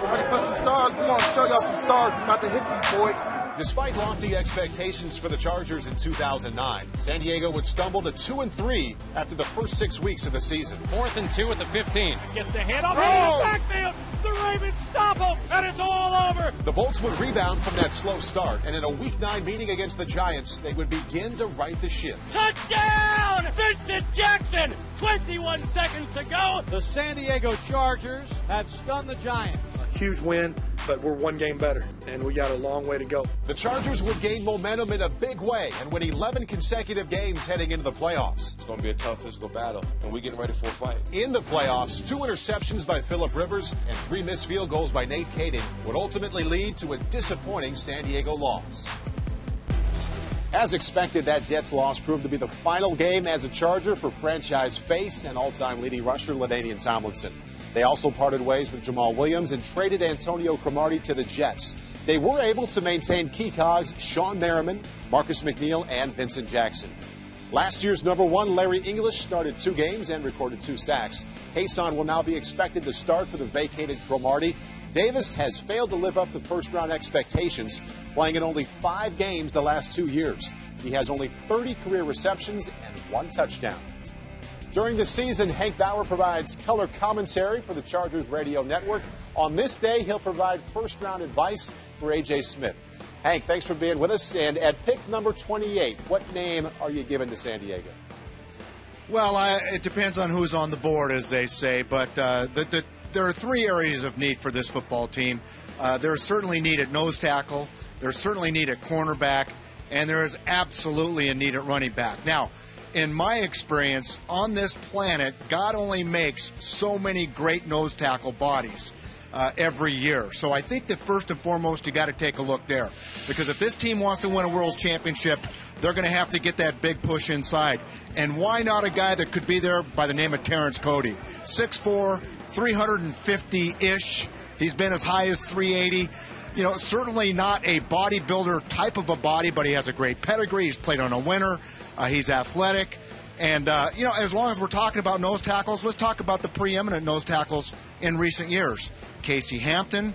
Ready for some stars? We're going to show y'all some stars. We're about to hit these boys. Despite lofty expectations for the Chargers in 2009, San Diego would stumble to 2-3 after the first 6 weeks of the season. 4th and 2 at the 15. Gets the handoff in the backfield. The Ravens stop him, and it's all over. The Bolts would rebound from that slow start, and in a Week 9 meeting against the Giants, they would begin to right the ship. Touchdown! Vincent Jackson! 21 seconds to go. The San Diego Chargers have stunned the Giants. Huge win, but we're one game better, and we got a long way to go. The Chargers would gain momentum in a big way and win 11 consecutive games heading into the playoffs. It's going to be a tough physical battle, and we're getting ready for a fight. In the playoffs, 2 interceptions by Phillip Rivers and 3 missed field goals by Nate Kading would ultimately lead to a disappointing San Diego loss. As expected, that Jets loss proved to be the final game as a Charger for franchise face and all-time leading rusher LaDainian Tomlinson. They also parted ways with Jamal Williams and traded Antonio Cromartie to the Jets. They were able to maintain key cogs Sean Merriman, Marcus McNeil, and Vincent Jackson. Last year's number 1, Larry English, started 2 games and recorded 2 sacks. Hason will now be expected to start for the vacated Cromartie. Davis has failed to live up to first-round expectations, playing in only 5 games the last 2 years. He has only 30 career receptions and 1 touchdown. During the season, Hank Bauer provides color commentary for the Chargers radio network. On this day, he'll provide first-round advice for A.J. Smith. Hank, thanks for being with us. And at pick number 28, what name are you giving to San Diego? Well, it depends on who's on the board, as they say. But there are 3 areas of need for this football team. There's certainly need at nose tackle. There's certainly need at cornerback. And there is absolutely a need at running back. Now, in my experience, on this planet, God only makes so many great nose tackle bodies every year. So I think that first and foremost, you got to take a look there. Because if this team wants to win a World Championship, they're going to have to get that big push inside. And why not a guy that could be there by the name of Terrence Cody? 6'4", 350-ish. He's been as high as 380. You know, certainly not a bodybuilder type of a body, but he has a great pedigree. He's played on a winner. He's athletic. And, you know, as long as we're talking about nose tackles, let's talk about the preeminent nose tackles in recent years. Casey Hampton,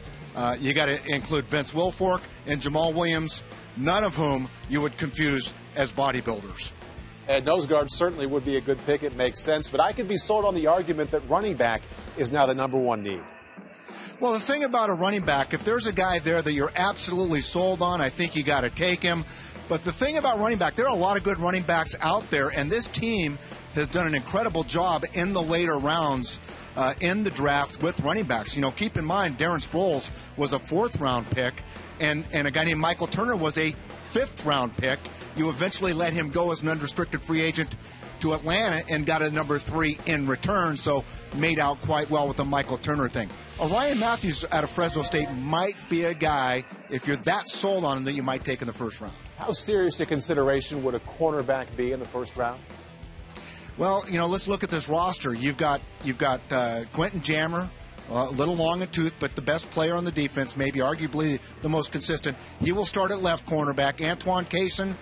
you got to include Vince Wilfork and Jamal Williams, none of whom you would confuse as bodybuilders. And nose guard certainly would be a good pick. It makes sense. But I could be sold on the argument that running back is now the number 1 need. Well, the thing about a running back, if there's a guy there that you're absolutely sold on, I think you got to take him. But the thing about running back, there are a lot of good running backs out there, and this team has done an incredible job in the later rounds in the draft with running backs. You know, keep in mind, Darren Sproles was a 4th-round pick, and a guy named Michael Turner was a 5th-round pick. You eventually let him go as an unrestricted free agent to Atlanta and got a number 3 in return, so made out quite well with the Michael Turner thing. Ryan Matthews out of Fresno State might be a guy, if you're that sold on him, that you might take in the 1st round. How serious a consideration would a cornerback be in the 1st round? Well, you know, let's look at this roster. You've got Quentin Jammer, a little long in tooth, but the best player on the defense, maybe arguably the most consistent. He will start at left cornerback. Antoine Cason,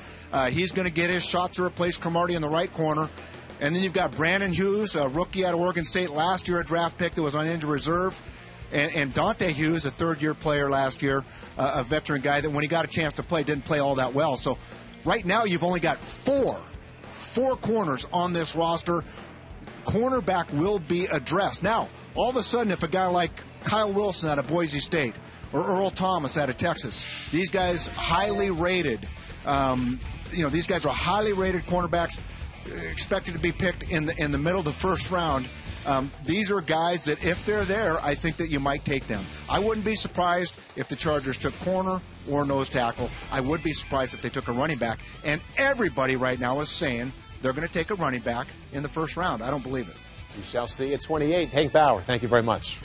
he's going to get his shot to replace Cromartie in the right corner. And then you've got Brandon Hughes, a rookie out of Oregon State last year, a draft pick that was on injured reserve. And Dante Hughes, a 3rd-year player last year, a veteran guy that when he got a chance to play, didn't play all that well. So right now you've only got four corners on this roster. Cornerback will be addressed. Now, all of a sudden, if a guy like Kyle Wilson out of Boise State or Earl Thomas out of Texas, these guys highly rated, these guys are highly rated cornerbacks, expected to be picked in the middle of the 1st round. These are guys that, if they're there, I think that you might take them. I wouldn't be surprised if the Chargers took corner or nose tackle. I would be surprised if they took a running back. And everybody right now is saying they're going to take a running back in the 1st round. I don't believe it. We shall see at 28. Hank Bauer, thank you very much.